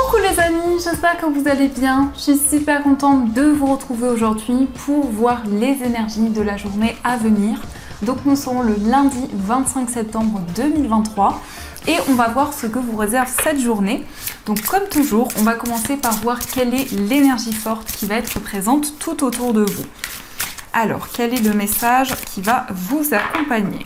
Coucou les amis, j'espère que vous allez bien. Je suis super contente de vous retrouver aujourd'hui pour voir les énergies de la journée à venir. Donc nous serons le lundi 25 septembre 2023 et on va voir ce que vous réserve cette journée. Donc comme toujours, on va commencer par voir quelle est l'énergie forte qui va être présente tout autour de vous. Alors, quel est le message qui va vous accompagner ?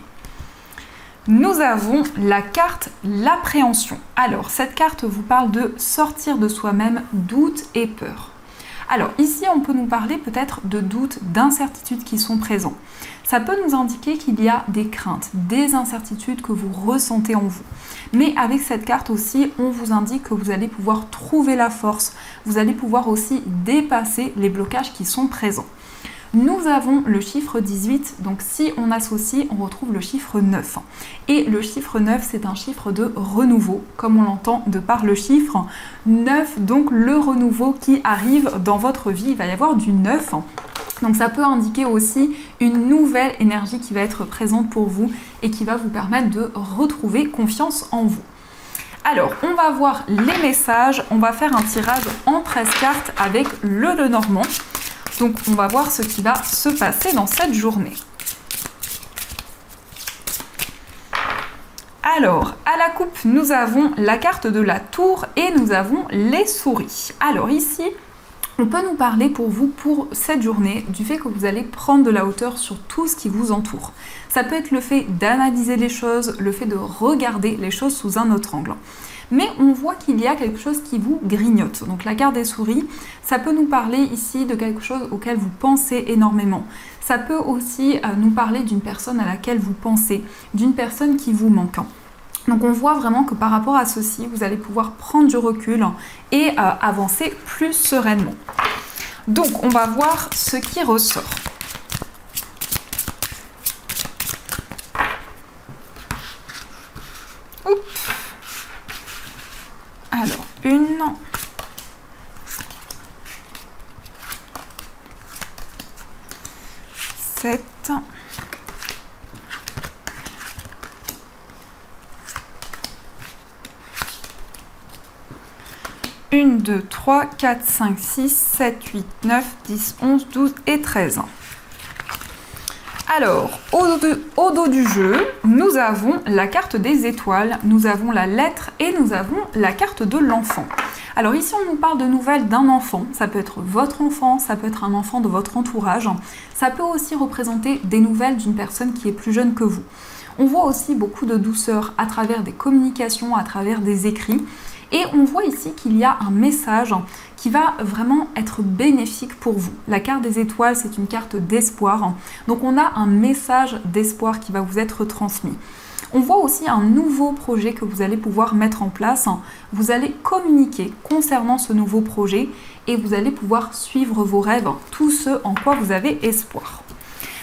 Nous avons la carte l'appréhension. Alors, cette carte vous parle de sortir de soi-même, doute et peur. Alors, ici, on peut nous parler peut-être de doutes, d'incertitudes qui sont présents. Ça peut nous indiquer qu'il y a des craintes, des incertitudes que vous ressentez en vous. Mais avec cette carte aussi, on vous indique que vous allez pouvoir trouver la force. Vous allez pouvoir aussi dépasser les blocages qui sont présents. Nous avons le chiffre 18, donc si on associe, on retrouve le chiffre 9. Et le chiffre 9, c'est un chiffre de renouveau, comme on l'entend de par le chiffre 9, donc le renouveau qui arrive dans votre vie, il va y avoir du 9. Donc ça peut indiquer aussi une nouvelle énergie qui va être présente pour vous et qui va vous permettre de retrouver confiance en vous. Alors, on va voir les messages, on va faire un tirage en 13 cartes avec le Lenormand. Donc, on va voir ce qui va se passer dans cette journée. Alors, à la coupe, nous avons la carte de la tour et nous avons les souris. Alors ici, on peut nous parler pour vous, pour cette journée, du fait que vous allez prendre de la hauteur sur tout ce qui vous entoure. Ça peut être le fait d'analyser les choses, le fait de regarder les choses sous un autre angle. Mais on voit qu'il y a quelque chose qui vous grignote. Donc la carte des souris, ça peut nous parler ici de quelque chose auquel vous pensez énormément. Ça peut aussi nous parler d'une personne à laquelle vous pensez, d'une personne qui vous manque. Donc on voit vraiment que par rapport à ceci, vous allez pouvoir prendre du recul et avancer plus sereinement. Donc on va voir ce qui ressort. Oups. Alors, 1, 7, 1, 2, 3, 4, 5, 6, 7, 8, 9, 10, 11, 12 et 13. Alors, au dos du jeu, nous avons la carte des étoiles, nous avons la lettre et nous avons la carte de l'enfant. Alors ici, on nous parle de nouvelles d'un enfant. Ça peut être votre enfant, ça peut être un enfant de votre entourage. Ça peut aussi représenter des nouvelles d'une personne qui est plus jeune que vous. On voit aussi beaucoup de douceur à travers des communications, à travers des écrits. Et on voit ici qu'il y a un message qui va vraiment être bénéfique pour vous. La carte des étoiles, c'est une carte d'espoir. Donc on a un message d'espoir qui va vous être transmis. On voit aussi un nouveau projet que vous allez pouvoir mettre en place. Vous allez communiquer concernant ce nouveau projet et vous allez pouvoir suivre vos rêves, tout ce en quoi vous avez espoir.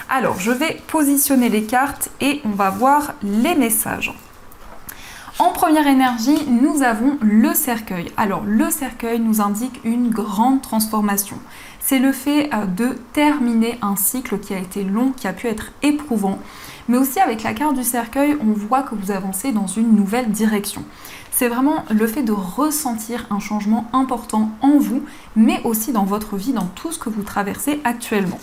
Alors, je vais positionner les cartes et on va voir les messages. En première énergie, nous avons le cercueil. Alors, le cercueil nous indique une grande transformation. C'est le fait de terminer un cycle qui a été long, qui a pu être éprouvant. Mais aussi avec la carte du cercueil, on voit que vous avancez dans une nouvelle direction. C'est vraiment le fait de ressentir un changement important en vous, mais aussi dans votre vie, dans tout ce que vous traversez actuellement.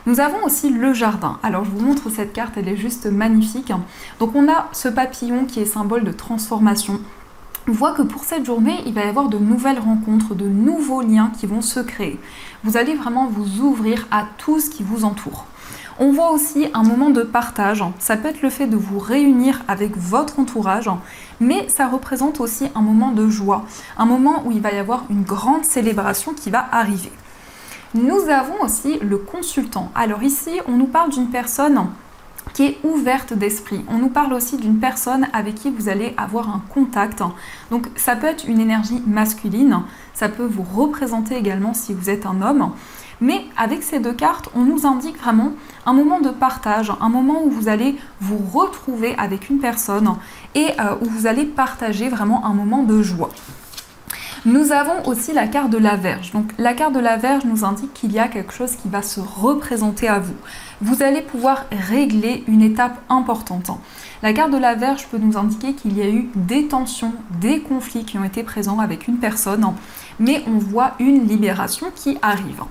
Nous avons aussi le jardin. Alors je vous montre cette carte, elle est juste magnifique. Donc on a ce papillon qui est symbole de transformation. On voit que pour cette journée, il va y avoir de nouvelles rencontres, de nouveaux liens qui vont se créer. Vous allez vraiment vous ouvrir à tout ce qui vous entoure. On voit aussi un moment de partage. Ça peut être le fait de vous réunir avec votre entourage, mais ça représente aussi un moment de joie, un moment où il va y avoir une grande célébration qui va arriver. Nous avons aussi le consultant. Alors ici, on nous parle d'une personne qui est ouverte d'esprit. On nous parle aussi d'une personne avec qui vous allez avoir un contact. Donc ça peut être une énergie masculine, ça peut vous représenter également si vous êtes un homme. Mais avec ces deux cartes, on nous indique vraiment un moment de partage, un moment où vous allez vous retrouver avec une personne et où vous allez partager vraiment un moment de joie. Nous avons aussi la carte de la Vierge. Donc la carte de la Vierge nous indique qu'il y a quelque chose qui va se représenter à vous. Vous allez pouvoir régler une étape importante. La carte de la Vierge peut nous indiquer qu'il y a eu des tensions, des conflits qui ont été présents avec une personne, mais on voit une libération qui arrive.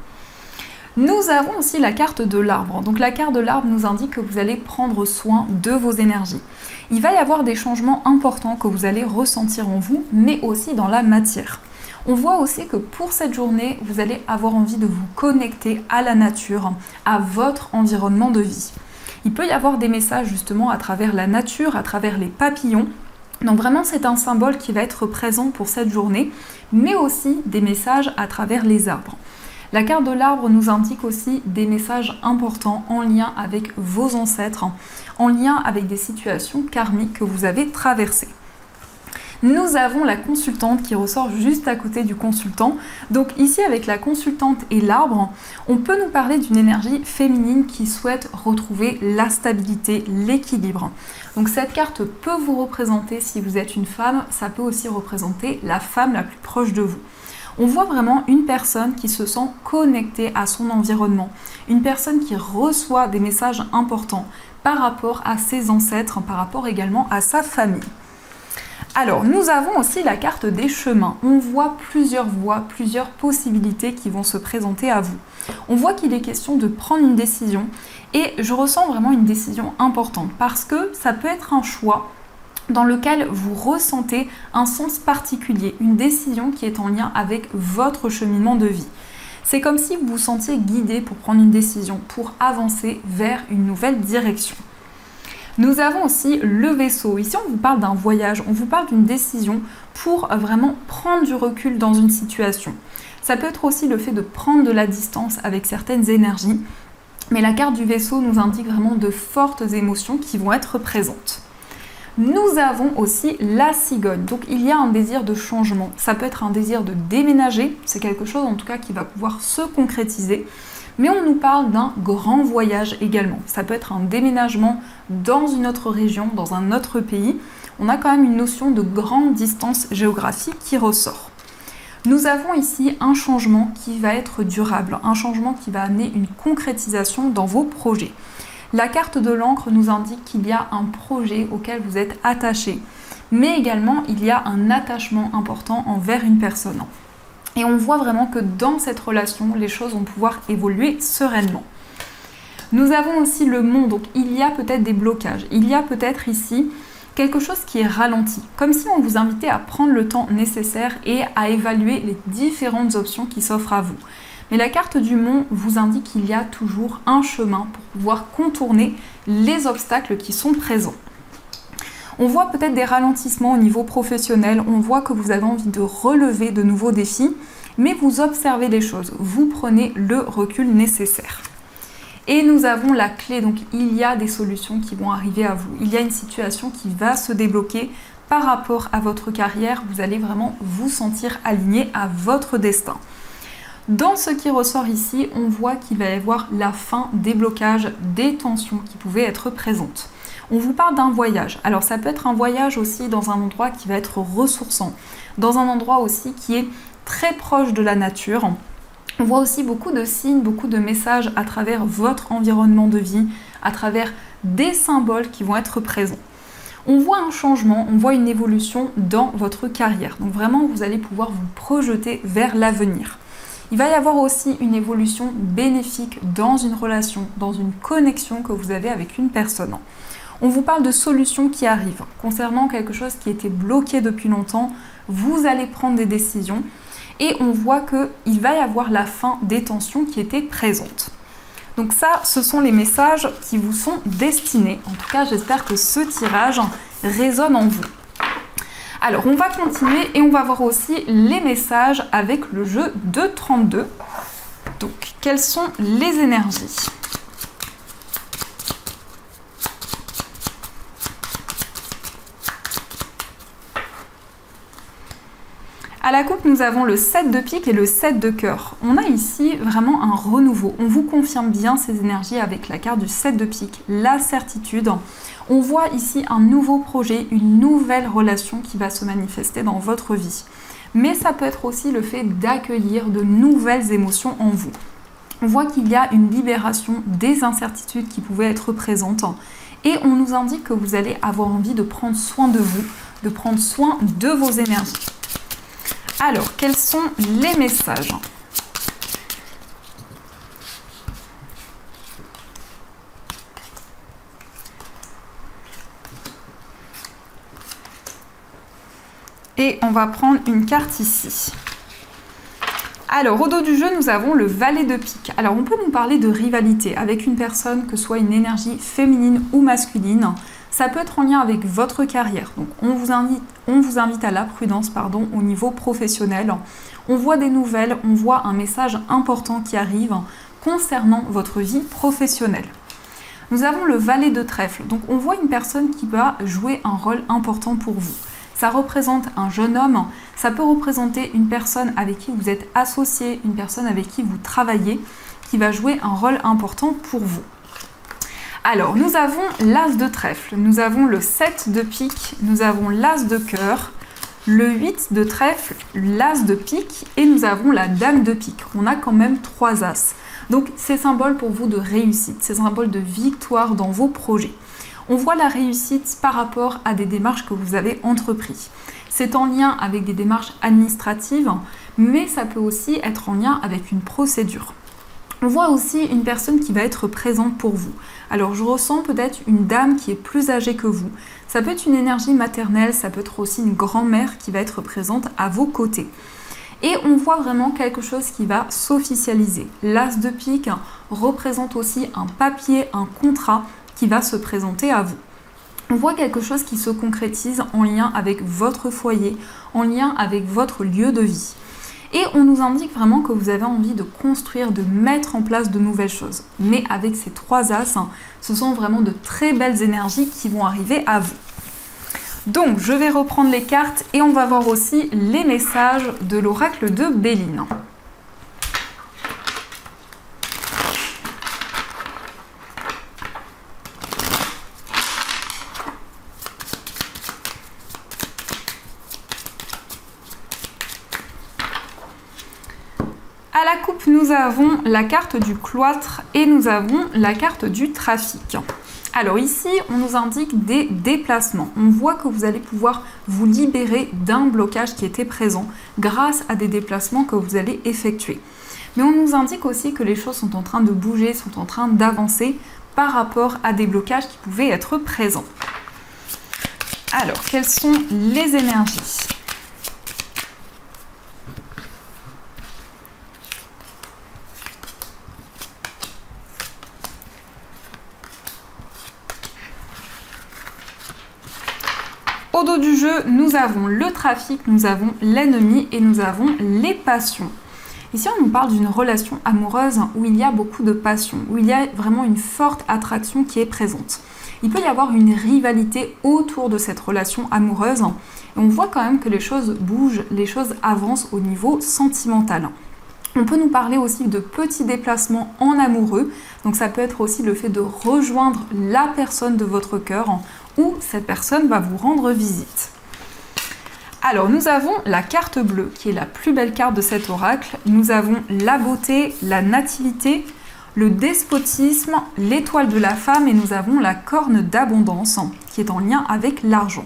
Nous avons aussi la carte de l'arbre. Donc la carte de l'arbre nous indique que vous allez prendre soin de vos énergies. Il va y avoir des changements importants que vous allez ressentir en vous, mais aussi dans la matière. On voit aussi que pour cette journée, vous allez avoir envie de vous connecter à la nature, à votre environnement de vie. Il peut y avoir des messages justement à travers la nature, à travers les papillons. Donc vraiment, c'est un symbole qui va être présent pour cette journée, mais aussi des messages à travers les arbres. La carte de l'arbre nous indique aussi des messages importants en lien avec vos ancêtres, en lien avec des situations karmiques que vous avez traversées. Nous avons la consultante qui ressort juste à côté du consultant. Donc ici, avec la consultante et l'arbre, on peut nous parler d'une énergie féminine qui souhaite retrouver la stabilité, l'équilibre. Donc cette carte peut vous représenter, si vous êtes une femme, ça peut aussi représenter la femme la plus proche de vous. On voit vraiment une personne qui se sent connectée à son environnement, une personne qui reçoit des messages importants par rapport à ses ancêtres, par rapport également à sa famille. Alors, nous avons aussi la carte des chemins. On voit plusieurs voies, plusieurs possibilités qui vont se présenter à vous. On voit qu'il est question de prendre une décision et je ressens vraiment une décision importante parce que ça peut être un choix dans lequel vous ressentez un sens particulier, une décision qui est en lien avec votre cheminement de vie. C'est comme si vous vous sentiez guidé pour prendre une décision, pour avancer vers une nouvelle direction. Nous avons aussi le vaisseau. Ici, on vous parle d'un voyage, on vous parle d'une décision pour vraiment prendre du recul dans une situation. Ça peut être aussi le fait de prendre de la distance avec certaines énergies, mais la carte du vaisseau nous indique vraiment de fortes émotions qui vont être présentes. Nous avons aussi la cigogne, donc il y a un désir de changement. Ça peut être un désir de déménager, c'est quelque chose en tout cas qui va pouvoir se concrétiser. Mais on nous parle d'un grand voyage également. Ça peut être un déménagement dans une autre région, dans un autre pays. On a quand même une notion de grande distance géographique qui ressort. Nous avons ici un changement qui va être durable, un changement qui va amener une concrétisation dans vos projets. La carte de l'encre nous indique qu'il y a un projet auquel vous êtes attaché, mais également il y a un attachement important envers une personne. Et on voit vraiment que dans cette relation, les choses vont pouvoir évoluer sereinement. Nous avons aussi le monde, donc il y a peut-être des blocages. Il y a peut-être ici quelque chose qui est ralenti, comme si on vous invitait à prendre le temps nécessaire et à évaluer les différentes options qui s'offrent à vous. Mais la carte du mont vous indique qu'il y a toujours un chemin pour pouvoir contourner les obstacles qui sont présents. On voit peut-être des ralentissements au niveau professionnel, on voit que vous avez envie de relever de nouveaux défis, mais vous observez les choses, vous prenez le recul nécessaire. Et nous avons la clé, donc il y a des solutions qui vont arriver à vous, il y a une situation qui va se débloquer par rapport à votre carrière, vous allez vraiment vous sentir aligné à votre destin. Dans ce qui ressort ici, on voit qu'il va y avoir la fin des blocages, des tensions qui pouvaient être présentes. On vous parle d'un voyage. Alors ça peut être un voyage aussi dans un endroit qui va être ressourçant, dans un endroit aussi qui est très proche de la nature. On voit aussi beaucoup de signes, beaucoup de messages à travers votre environnement de vie, à travers des symboles qui vont être présents. On voit un changement, on voit une évolution dans votre carrière. Donc vraiment, vous allez pouvoir vous projeter vers l'avenir. Il va y avoir aussi une évolution bénéfique dans une relation, dans une connexion que vous avez avec une personne. On vous parle de solutions qui arrivent. Concernant quelque chose qui était bloqué depuis longtemps, vous allez prendre des décisions et on voit qu'il va y avoir la fin des tensions qui étaient présentes. Donc ça, ce sont les messages qui vous sont destinés. En tout cas, j'espère que ce tirage résonne en vous. Alors, on va continuer et on va voir aussi les messages avec le jeu de 32. Donc, quelles sont les énergies ? À la coupe, nous avons le 7 de pique et le 7 de cœur. On a ici vraiment un renouveau. On vous confirme bien ces énergies avec la carte du 7 de pique, la certitude. On voit ici un nouveau projet, une nouvelle relation qui va se manifester dans votre vie. Mais ça peut être aussi le fait d'accueillir de nouvelles émotions en vous. On voit qu'il y a une libération des incertitudes qui pouvaient être présentes. Et on nous indique que vous allez avoir envie de prendre soin de vous, de prendre soin de vos énergies. Alors, quels sont les messages ? Et on va prendre une carte ici. Alors, au dos du jeu, nous avons le valet de pique. Alors, on peut nous parler de rivalité avec une personne, que ce soit une énergie féminine ou masculine. Ça peut être en lien avec votre carrière. Donc, on vous invite à la prudence, au niveau professionnel. On voit des nouvelles, on voit un message important qui arrive concernant votre vie professionnelle. Nous avons le valet de trèfle. Donc, on voit une personne qui va jouer un rôle important pour vous. Ça représente un jeune homme, ça peut représenter une personne avec qui vous êtes associé, une personne avec qui vous travaillez, qui va jouer un rôle important pour vous. Alors, nous avons l'as de trèfle, nous avons le 7 de pique, nous avons l'as de cœur, le 8 de trèfle, l'as de pique et nous avons la dame de pique. On a quand même 3 as. Donc, c'est symbole pour vous de réussite, c'est symbole de victoire dans vos projets. On voit la réussite par rapport à des démarches que vous avez entreprises. C'est en lien avec des démarches administratives, mais ça peut aussi être en lien avec une procédure. On voit aussi une personne qui va être présente pour vous. Alors je ressens peut-être une dame qui est plus âgée que vous. Ça peut être une énergie maternelle, ça peut être aussi une grand-mère qui va être présente à vos côtés. Et on voit vraiment quelque chose qui va s'officialiser. L'as de pique représente aussi un papier, un contrat qui va se présenter à vous. On voit quelque chose qui se concrétise en lien avec votre foyer, en lien avec votre lieu de vie. Et on nous indique vraiment que vous avez envie de construire, de mettre en place de nouvelles choses. Mais avec ces 3 as, ce sont vraiment de très belles énergies qui vont arriver à vous. Donc, je vais reprendre les cartes et on va voir aussi les messages de l'oracle de Béline. À la coupe, nous avons la carte du cloître et nous avons la carte du trafic. Alors ici, on nous indique des déplacements. On voit que vous allez pouvoir vous libérer d'un blocage qui était présent grâce à des déplacements que vous allez effectuer. Mais on nous indique aussi que les choses sont en train de bouger, sont en train d'avancer par rapport à des blocages qui pouvaient être présents. Alors, quelles sont les énergies ? Au dos du jeu, nous avons le trafic, nous avons l'ennemi et nous avons les passions. Ici, on nous parle d'une relation amoureuse où il y a beaucoup de passion, où il y a vraiment une forte attraction qui est présente. Il peut y avoir une rivalité autour de cette relation amoureuse et on voit quand même que les choses bougent, les choses avancent au niveau sentimental. On peut nous parler aussi de petits déplacements en amoureux, donc ça peut être aussi le fait de rejoindre la personne de votre cœur ou cette personne va vous rendre visite. Alors nous avons la carte bleue qui est la plus belle carte de cet oracle. Nous avons la beauté, la nativité, le despotisme, l'étoile de la femme et nous avons la corne d'abondance qui est en lien avec l'argent.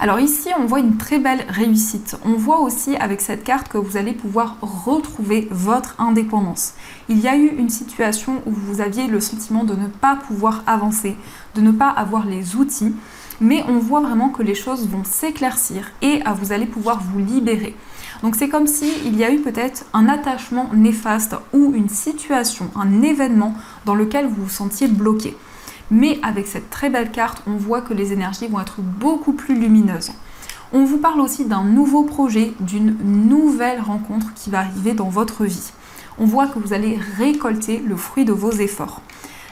Alors ici, on voit une très belle réussite. On voit aussi avec cette carte que vous allez pouvoir retrouver votre indépendance. Il y a eu une situation où vous aviez le sentiment de ne pas pouvoir avancer, de ne pas avoir les outils, mais on voit vraiment que les choses vont s'éclaircir et vous allez pouvoir vous libérer. Donc c'est comme s'il y a eu peut-être un attachement néfaste ou une situation, un événement dans lequel vous vous sentiez bloqué. Mais avec cette très belle carte, on voit que les énergies vont être beaucoup plus lumineuses. On vous parle aussi d'un nouveau projet, d'une nouvelle rencontre qui va arriver dans votre vie. On voit que vous allez récolter le fruit de vos efforts.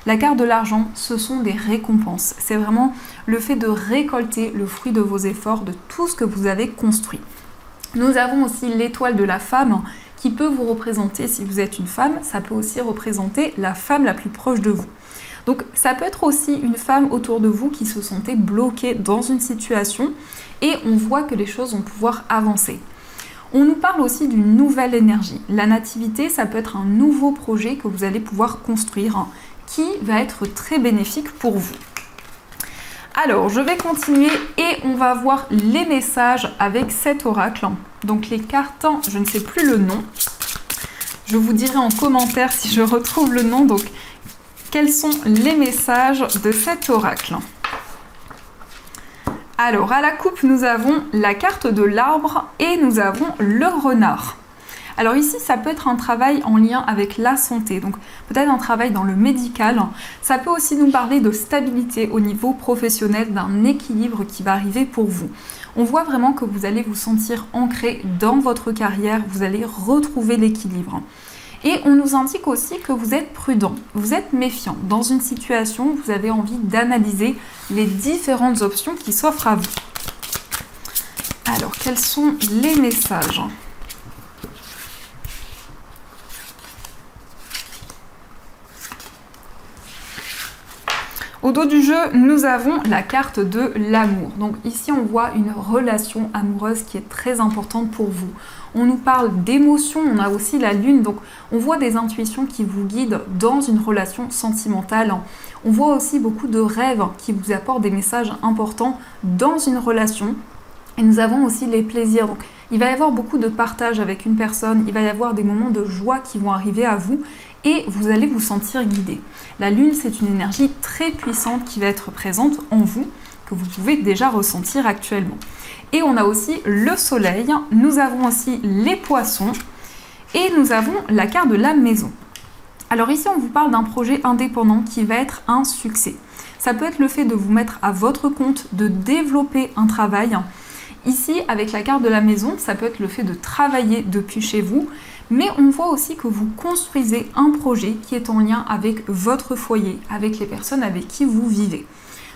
La carte de l'argent, ce sont des récompenses. C'est vraiment le fait de récolter le fruit de vos efforts, de tout ce que vous avez construit. Nous avons aussi l'étoile de la femme qui peut vous représenter, si vous êtes une femme, ça peut aussi représenter la femme la plus proche de vous. Donc ça peut être aussi une femme autour de vous qui se sentait bloquée dans une situation et on voit que les choses vont pouvoir avancer. On nous parle aussi d'une nouvelle énergie. La nativité, ça peut être un nouveau projet que vous allez pouvoir construire qui va être très bénéfique pour vous. Alors, je vais continuer et on va voir les messages avec cet oracle. Donc les cartes, je ne sais plus le nom. Je vous dirai en commentaire si je retrouve le nom. Donc, quels sont les messages de cet oracle? Alors, à la coupe, nous avons la carte de l'arbre et nous avons le renard. Alors ici, ça peut être un travail en lien avec la santé, donc peut-être un travail dans le médical. Ça peut aussi nous parler de stabilité au niveau professionnel, d'un équilibre qui va arriver pour vous. On voit vraiment que vous allez vous sentir ancré dans votre carrière, vous allez retrouver l'équilibre. Et on nous indique aussi que vous êtes prudent, vous êtes méfiant. Dans une situation, vous avez envie d'analyser les différentes options qui s'offrent à vous. Alors, quels sont les messages ? Au dos du jeu, nous avons la carte de l'amour. Donc ici, on voit une relation amoureuse qui est très importante pour vous. On nous parle d'émotions, on a aussi la lune, donc on voit des intuitions qui vous guident dans une relation sentimentale. On voit aussi beaucoup de rêves qui vous apportent des messages importants dans une relation. Et nous avons aussi les plaisirs. Donc, il va y avoir beaucoup de partage avec une personne, il va y avoir des moments de joie qui vont arriver à vous et vous allez vous sentir guidé. La lune, c'est une énergie très puissante qui va être présente en vous, que vous pouvez déjà ressentir actuellement. Et on a aussi le soleil, nous avons aussi les poissons et nous avons la carte de la maison. Alors ici, on vous parle d'un projet indépendant qui va être un succès. Ça peut être le fait de vous mettre à votre compte, de développer un travail. Ici, avec la carte de la maison, ça peut être le fait de travailler depuis chez vous, mais on voit aussi que vous construisez un projet qui est en lien avec votre foyer, avec les personnes avec qui vous vivez.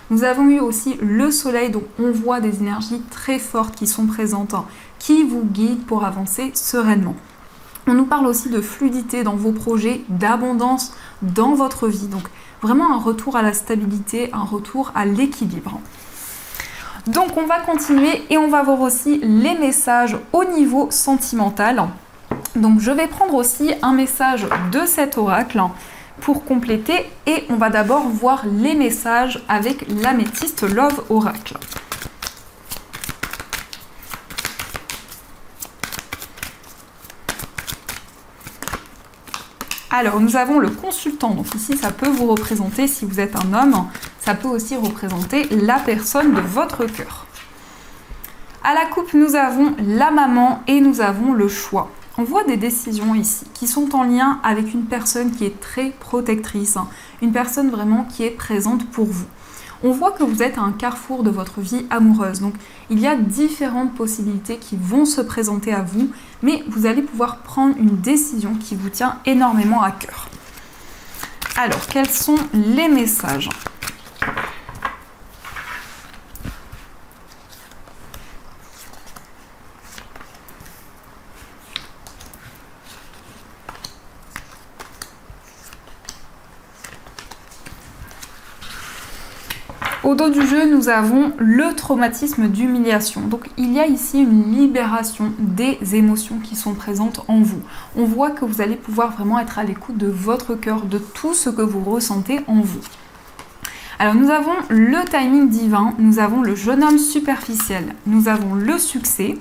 Nous avons eu aussi le soleil, donc on voit des énergies très fortes qui sont présentes, qui vous guident pour avancer sereinement. On nous parle aussi de fluidité dans vos projets, d'abondance dans votre vie, donc vraiment un retour à la stabilité, un retour à l'équilibre. Donc on va continuer et on va voir aussi les messages au niveau sentimental. Donc je vais prendre aussi un message de cet oracle pour compléter et on va d'abord voir les messages avec l'améthyste Love Oracle. Alors nous avons le consultant, donc ici ça peut vous représenter si vous êtes un homme, ça peut aussi représenter la personne de votre cœur. À la coupe nous avons la maman et nous avons le choix. On voit des décisions ici qui sont en lien avec une personne qui est très protectrice, une personne vraiment qui est présente pour vous. On voit que vous êtes à un carrefour de votre vie amoureuse, donc il y a différentes possibilités qui vont se présenter à vous, mais vous allez pouvoir prendre une décision qui vous tient énormément à cœur. Alors, quels sont les messages ? Au dos du jeu, nous avons le traumatisme d'humiliation. Donc il y a ici une libération des émotions qui sont présentes en vous. On voit que vous allez pouvoir vraiment être à l'écoute de votre cœur, de tout ce que vous ressentez en vous. Alors nous avons le timing divin, nous avons le jeune homme superficiel, nous avons le succès,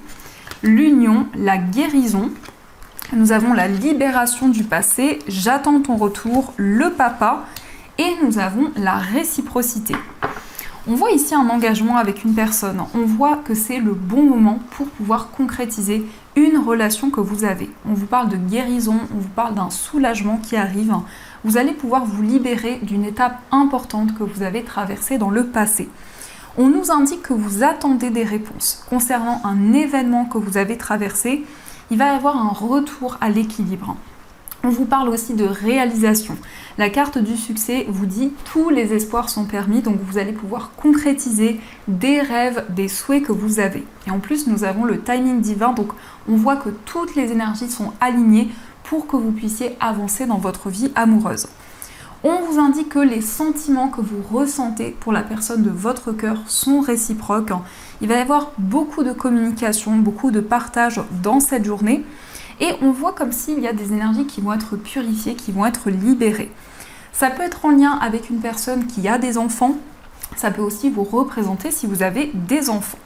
l'union, la guérison, nous avons la libération du passé, j'attends ton retour, le papa et nous avons la réciprocité. On voit ici un engagement avec une personne, on voit que c'est le bon moment pour pouvoir concrétiser une relation que vous avez. On vous parle de guérison, on vous parle d'un soulagement qui arrive. Vous allez pouvoir vous libérer d'une étape importante que vous avez traversée dans le passé. On nous indique que vous attendez des réponses concernant un événement que vous avez traversé. Il va y avoir un retour à l'équilibre. On vous parle aussi de réalisation. La carte du succès vous dit tous les espoirs sont permis, donc vous allez pouvoir concrétiser des rêves, des souhaits que vous avez. Et en plus, nous avons le timing divin, donc on voit que toutes les énergies sont alignées pour que vous puissiez avancer dans votre vie amoureuse. On vous indique que les sentiments que vous ressentez pour la personne de votre cœur sont réciproques. Il va y avoir beaucoup de communication, beaucoup de partage dans cette journée. Et on voit comme s'il y a des énergies qui vont être purifiées, qui vont être libérées. Ça peut être en lien avec une personne qui a des enfants. Ça peut aussi vous représenter si vous avez des enfants.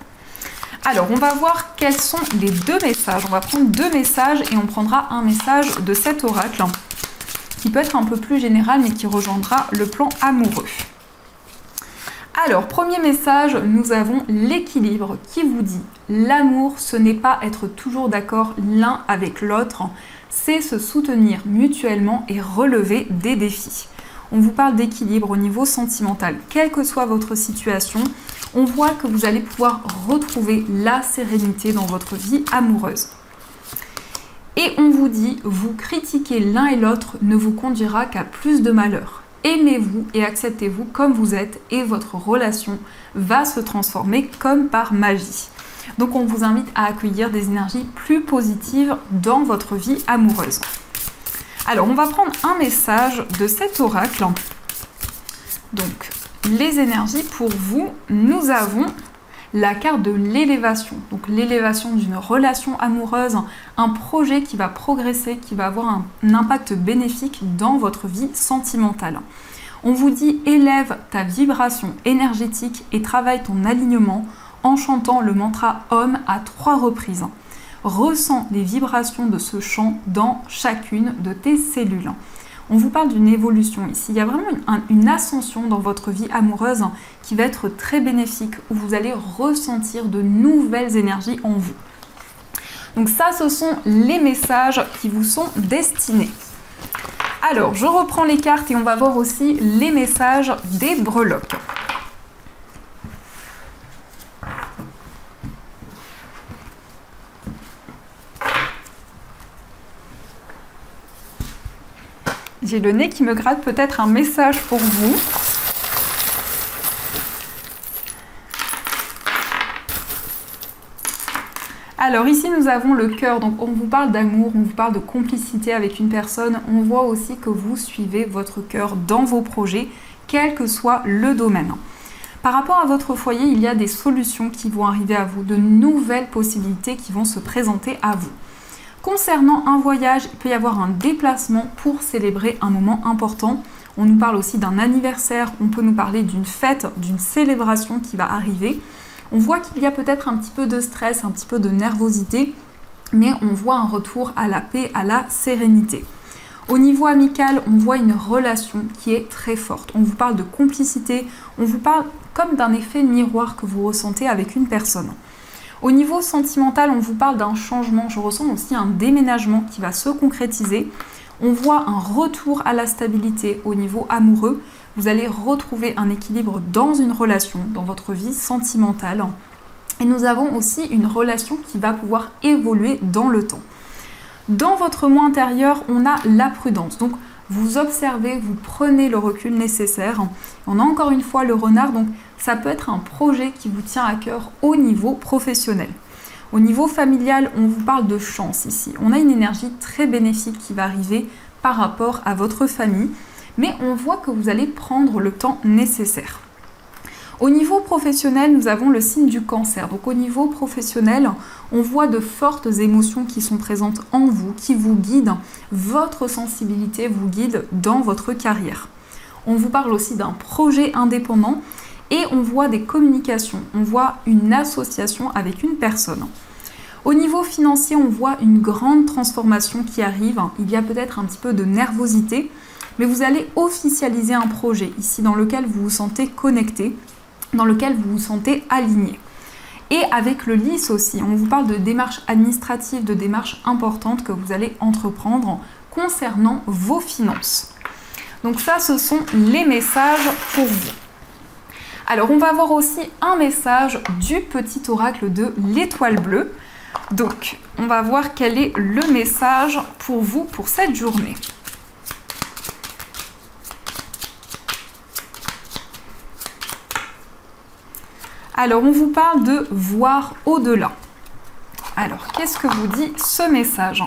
Alors, on va voir quels sont les deux messages. On va prendre deux messages et on prendra un message de cet oracle qui peut être un peu plus général mais qui rejoindra le plan amoureux. Alors, premier message, nous avons l'équilibre qui vous dit l'amour, ce n'est pas être toujours d'accord l'un avec l'autre, c'est se soutenir mutuellement et relever des défis. On vous parle d'équilibre au niveau sentimental. Quelle que soit votre situation, on voit que vous allez pouvoir retrouver la sérénité dans votre vie amoureuse. Et on vous dit, vous critiquer l'un et l'autre ne vous conduira qu'à plus de malheur. Aimez-vous et acceptez-vous comme vous êtes et votre relation va se transformer comme par magie. Donc on vous invite à accueillir des énergies plus positives dans votre vie amoureuse. Alors on va prendre un message de cet oracle. Donc les énergies pour vous, nous avons la carte de l'élévation. Donc l'élévation d'une relation amoureuse, un projet qui va progresser, qui va avoir un impact bénéfique dans votre vie sentimentale. On vous dit élève ta vibration énergétique et travaille ton alignement en chantant le mantra Om à 3 reprises. Ressens les vibrations de ce chant dans chacune de tes cellules. On vous parle d'une évolution ici. Il y a vraiment une ascension dans votre vie amoureuse qui va être très bénéfique, où vous allez ressentir de nouvelles énergies en vous. Donc ça, ce sont les messages qui vous sont destinés. Alors, je reprends les cartes et on va voir aussi les messages des breloques. J'ai le nez qui me gratte, peut-être un message pour vous. Alors ici nous avons le cœur, donc on vous parle d'amour, on vous parle de complicité avec une personne. On voit aussi que vous suivez votre cœur dans vos projets, quel que soit le domaine. Par rapport à votre foyer, il y a des solutions qui vont arriver à vous, de nouvelles possibilités qui vont se présenter à vous. Concernant un voyage, il peut y avoir un déplacement pour célébrer un moment important. On nous parle aussi d'un anniversaire, on peut nous parler d'une fête, d'une célébration qui va arriver. On voit qu'il y a peut-être un petit peu de stress, un petit peu de nervosité, mais on voit un retour à la paix, à la sérénité. Au niveau amical, on voit une relation qui est très forte. On vous parle de complicité, on vous parle comme d'un effet miroir que vous ressentez avec une personne. Au niveau sentimental, on vous parle d'un changement. Je ressens aussi un déménagement qui va se concrétiser. On voit un retour à la stabilité au niveau amoureux. Vous allez retrouver un équilibre dans une relation, dans votre vie sentimentale. Et nous avons aussi une relation qui va pouvoir évoluer dans le temps. Dans votre moi intérieur, on a la prudence. Donc, vous observez, vous prenez le recul nécessaire. On a encore une fois le renard, donc ça peut être un projet qui vous tient à cœur au niveau professionnel. Au niveau familial, on vous parle de chance ici. On a une énergie très bénéfique qui va arriver par rapport à votre famille, mais on voit que vous allez prendre le temps nécessaire. Au niveau professionnel, nous avons le signe du cancer. Donc au niveau professionnel, on voit de fortes émotions qui sont présentes en vous, qui vous guident. Votre sensibilité vous guide dans votre carrière. On vous parle aussi d'un projet indépendant et on voit des communications. On voit une association avec une personne. Au niveau financier, on voit une grande transformation qui arrive. Il y a peut-être un petit peu de nervosité, mais vous allez officialiser un projet ici dans lequel vous vous sentez connecté, dans lequel vous vous sentez aligné. Et avec le lys aussi, on vous parle de démarches administratives, de démarches importantes que vous allez entreprendre concernant vos finances. Donc ça, ce sont les messages pour vous. Alors, on va voir aussi un message du petit oracle de l'étoile bleue. Donc, on va voir quel est le message pour vous pour cette journée. Alors, on vous parle de voir au-delà. Alors, qu'est-ce que vous dit ce message ?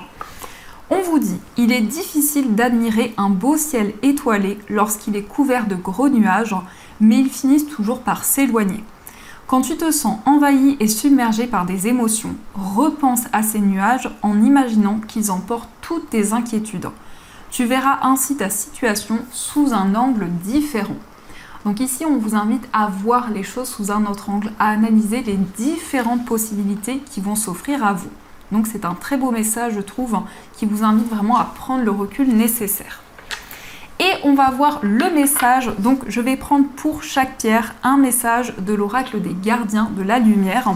On vous dit, il est difficile d'admirer un beau ciel étoilé lorsqu'il est couvert de gros nuages, mais ils finissent toujours par s'éloigner. Quand tu te sens envahi et submergé par des émotions, repense à ces nuages en imaginant qu'ils emportent toutes tes inquiétudes. Tu verras ainsi ta situation sous un angle différent. Donc ici, on vous invite à voir les choses sous un autre angle, à analyser les différentes possibilités qui vont s'offrir à vous. Donc c'est un très beau message, je trouve, qui vous invite vraiment à prendre le recul nécessaire. Et on va voir le message, donc je vais prendre pour chaque pierre un message de l'oracle des gardiens de la lumière.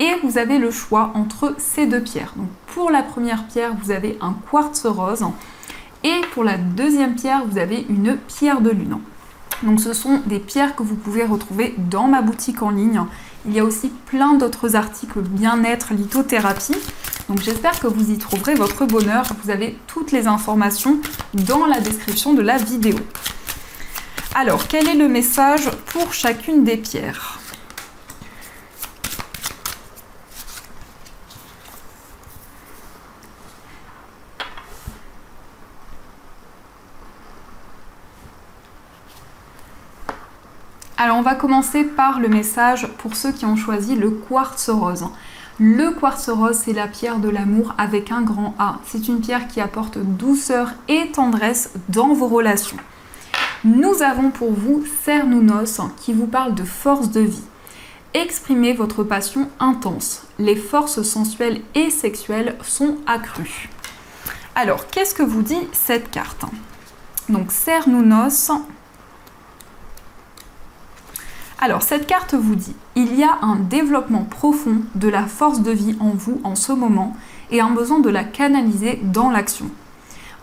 Et vous avez le choix entre ces deux pierres. Donc pour la première pierre, vous avez un quartz rose. Et pour la deuxième pierre, vous avez une pierre de lune. Donc ce sont des pierres que vous pouvez retrouver dans ma boutique en ligne. Il y a aussi plein d'autres articles bien-être, lithothérapie. Donc j'espère que vous y trouverez votre bonheur. Vous avez toutes les informations dans la description de la vidéo. Alors, quel est le message pour chacune des pierres ? Alors on va commencer par le message pour ceux qui ont choisi le quartz rose. Le quartz rose, c'est la pierre de l'amour avec un grand A. C'est une pierre qui apporte douceur et tendresse dans vos relations. Nous avons pour vous Cernunnos qui vous parle de force de vie. Exprimez votre passion intense. Les forces sensuelles et sexuelles sont accrues. Alors, qu'est-ce que vous dit cette carte ? Donc Cernunnos. Alors, cette carte vous dit, il y a un développement profond de la force de vie en vous en ce moment et un besoin de la canaliser dans l'action.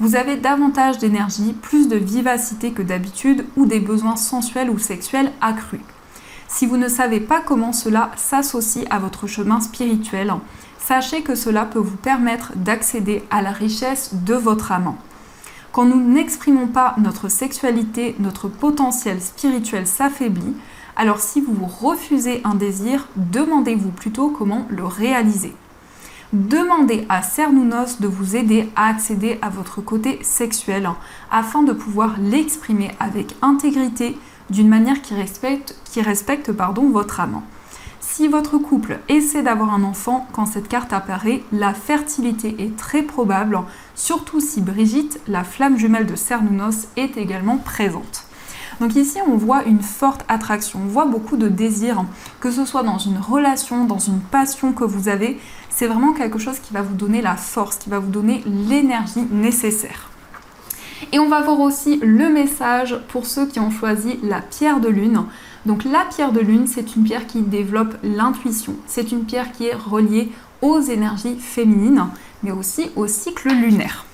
Vous avez davantage d'énergie, plus de vivacité que d'habitude ou des besoins sensuels ou sexuels accrus. Si vous ne savez pas comment cela s'associe à votre chemin spirituel, sachez que cela peut vous permettre d'accéder à la richesse de votre âme. Quand nous n'exprimons pas notre sexualité, notre potentiel spirituel s'affaiblit. Alors si vous refusez un désir, demandez-vous plutôt comment le réaliser. Demandez à Cernunnos de vous aider à accéder à votre côté sexuel afin de pouvoir l'exprimer avec intégrité d'une manière qui respecte votre âme. Si votre couple essaie d'avoir un enfant quand cette carte apparaît, la fertilité est très probable, surtout si Brigitte, la flamme jumelle de Cernunnos, est également présente. Donc ici, on voit une forte attraction, on voit beaucoup de désir, que ce soit dans une relation, dans une passion que vous avez, c'est vraiment quelque chose qui va vous donner la force, qui va vous donner l'énergie nécessaire. Et on va voir aussi le message pour ceux qui ont choisi la pierre de lune. Donc la pierre de lune, c'est une pierre qui développe l'intuition, c'est une pierre qui est reliée aux énergies féminines, mais aussi au cycle lunaire.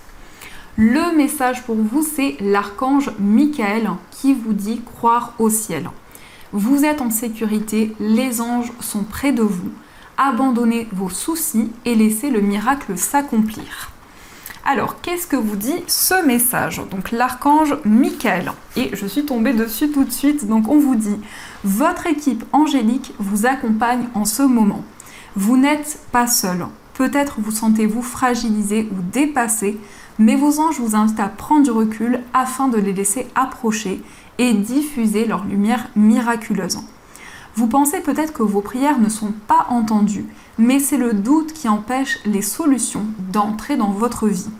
Le message pour vous, c'est l'archange Michael qui vous dit croire au ciel. Vous êtes en sécurité, les anges sont près de vous. Abandonnez vos soucis et laissez le miracle s'accomplir. Alors, qu'est-ce que vous dit ce message ? Donc, l'archange Michael. Et je suis tombée dessus tout de suite. Donc, on vous dit, votre équipe angélique vous accompagne en ce moment. Vous n'êtes pas seul. Peut-être vous sentez-vous fragilisé ou dépassé, mais vos anges vous invitent à prendre du recul afin de les laisser approcher et diffuser leur lumière miraculeuse. Vous pensez peut-être que vos prières ne sont pas entendues, mais c'est le doute qui empêche les solutions d'entrer dans votre vie.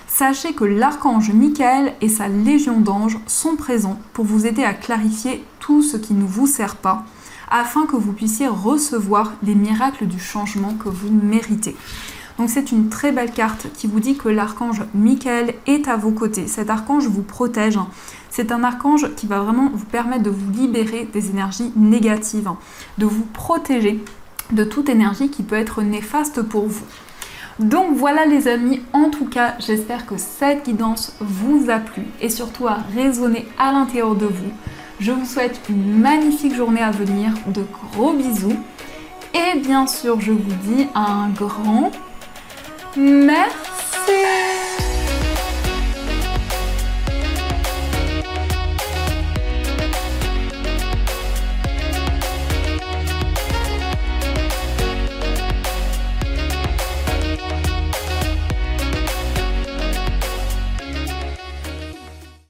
Sachez que l'archange Michael et sa légion d'anges sont présents pour vous aider à clarifier tout ce qui ne vous sert pas, afin que vous puissiez recevoir les miracles du changement que vous méritez. Donc c'est une très belle carte qui vous dit que l'archange Michael est à vos côtés. Cet archange vous protège. C'est un archange qui va vraiment vous permettre de vous libérer des énergies négatives, de vous protéger de toute énergie qui peut être néfaste pour vous. Donc voilà les amis, en tout cas j'espère que cette guidance vous a plu et surtout a résonné à l'intérieur de vous. Je vous souhaite une magnifique journée à venir, de gros bisous Et bien sûr, je vous dis un grand merci.